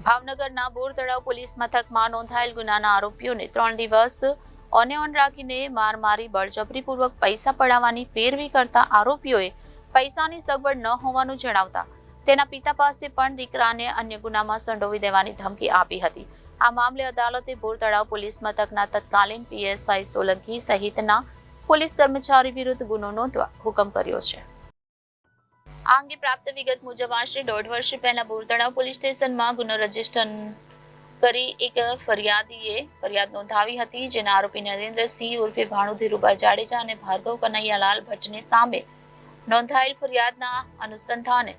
ભાવનગરના બોર તળાવ પોલીસ મથકમાં નોંધાયેલ ગુનાના આરોપીઓને 3 દિવસ ઓન રાખીને માર મારી બળજબરીપૂર્વક પૈસા પડાવવાની પેરવી કરતા આરોપીઓએ પૈસાની સગવડ ન હોવાનું જણાવતા તેના પિતા પાસે પણ દીકરાને અન્ય ગુનામાં સંડોવી દેવાની ધમકી આપી હતી। આ મામલે અદાલતે બોર તળાવ પોલીસ મથકના તત્કાલીન પીએસઆઈ સોલંકી સહિતના પોલીસ કર્મચારી વિરુદ્ધ ગુનો નોંધવા હુકમ કર્યો છે। આ અંગે પ્રાપ્ત વિગત મુજબ આશરે 1.5 વર્ષ પહેલા બોર તળાવ પોલીસ સ્ટેશનમાં ગુનો રજીસ્ટર કરી એક ફરિયાદીએ ફરિયાદ નોંધાવી હતી, જેના આરોપી નરેન્દ્રસિંહ ઉર્ફે ભાણુ ધીરુભા જાડેજા અને ભાર્ગવ કનૈયાલાલ ભટ્ટની સામે નોંધાયેલ ફરિયાદના અનુસંધાને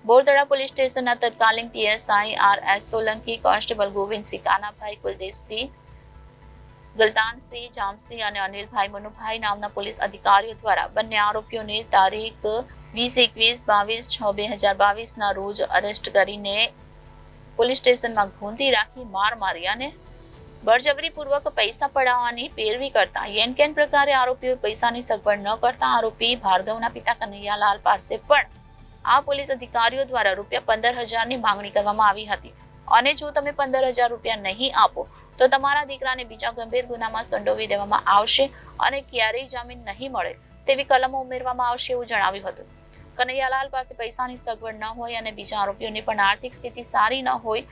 બોર તળાવ પોલીસ સ્ટેશનના તત્કાલીન પીએસઆઈ આર.એસ. સોલંકી, કોન્સ્ટેબલ ગોવિંદસિંહ કાનાભાઈ, કુલદીપસિંહ, ગલતાનસિંહ જામસિંહ અને અનિલભાઈ મનુભાઈ નામના પોલીસ અધિકારીઓ દ્વારા બંને આરોપીઓને તારીખ 20-21-22-6-2022 ના રોજ અરેસ્ટ કરીને પોલીસ સ્ટેશનમાં ઘૂંટી રાખી માર મારી અને બળજબરીપૂર્વક પૈસા પડાવવાની પેરવી કરતા યેનકેન પ્રકારે આરોપીઓ પૈસાની સગવડ ન કરતા આરોપી ભાર્ગવના પિતા કનૈયાલાલ પાસે પણ આ પોલીસ અધિકારીઓ દ્વારા ₹15,000ની માંગણી કરવામાં આવી હતી અને જો તમે ₹15,000 નહીં આપો તો તમારા દીકરાને બીજા ગંભીર ગુનામાં સંડોવી દેવામાં આવશે અને ક્યારેય જામીન નહીં મળે તેવી કલમો ઉમેરવામાં આવશે એવું જણાવ્યું હતું। કનૈયાલાલ પાસે પૈસાની સગવડ ન હોય અને બીજા આરોપીઓની પણ આર્થિક સ્થિતિ સારી ન હોય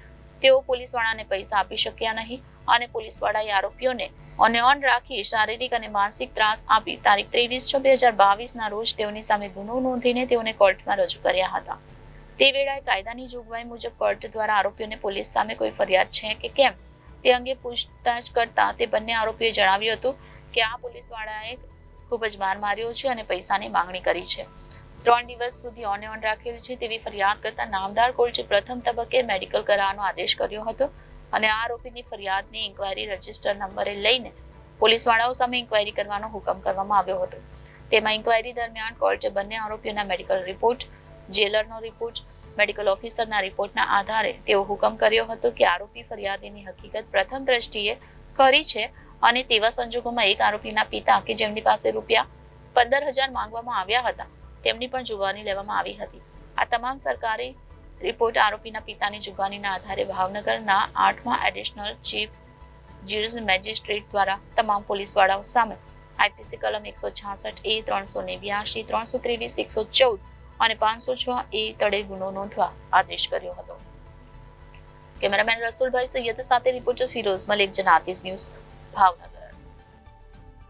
તેઓ પોલીસવાળાને પૈસા આપી શક્યા નહીં અને પોલીસવાળાએ આરોપીઓને ઓન રાખી શારીરિક અને માનસિક ત્રાસ આપી તારીખ 23/6/2022 ના રોજ તેઓની સામે ગુનો નોંધીને તેઓને કોર્ટમાં રજૂ કર્યા હતા। તે વેળાએ કાયદાની જોગવાઈ મુજબ કોર્ટ દ્વારા આરોપીઓને પોલીસ સામે કોઈ ફરિયાદ છે કે કેમ તે અંગે પૂછતાછ કરતા તે બંને આરોપીએ જણાવ્યું હતું કે આ પોલીસવાળાએ ખૂબ જ માર માર્યો છે અને પૈસાની માંગણી કરી છે। 3 દિવસ સુધી ઓન રાખેલ છે તેવી ફરિયાદ કરતા નામદાર કોર્ટે પ્રથમ તબક્કે મેડિકલ કરાવવાનો આદેશ કર્યો હતો અને આ આરોપીની ફરિયાદની ઇન્ક્વાયરી રજીસ્ટર નંબરે લઈને પોલીસવાળાઓ સામે ઇન્ક્વાયરી કરવાનો હુકમ કરવામાં આવ્યો હતો। તેમાં ઇન્ક્વાયરી દરમિયાન કોર્ટે બંને આરોપીઓના મેડિકલ રિપોર્ટ, જેલરનો રિપોર્ટ, મેડિકલ ઓફિસરના રિપોર્ટના આધારે તેવો હુકમ કર્યો હતો કે આરોપી ફરિયાદીની હકીકત પ્રથમ દ્રષ્ટિએ ખરી છે અને તેવા સંજોગોમાં એક આરોપીના પિતા કે જેમની પાસે ₹15,000 માંગવામાં આવ્યા હતા તેમની પણ જુબાની લેવામાં આવી હતી। આ તમામ સરકારી રિપોર્ટ આરોપીના પિતાની જુબાનીના આધારે ભાવનગરના 8મા એડિશનલ ચીફ જ્યુડિશિયલ મેજિસ્ટ્રેટ દ્વારા તમામ પોલીસવાળાઓ સામે આઈપીસી કલમ 166A, 389, 323, 114 અને 506A તળે ગુનો નોંધવા આદેશ કર્યો હતો। કેમેરામેન રસુલભાઈ સૈયદ સાથે રિપોર્ટર ફિરોઝ મલિક, જનાતીઝ ન્યૂઝ, ભાવનગર।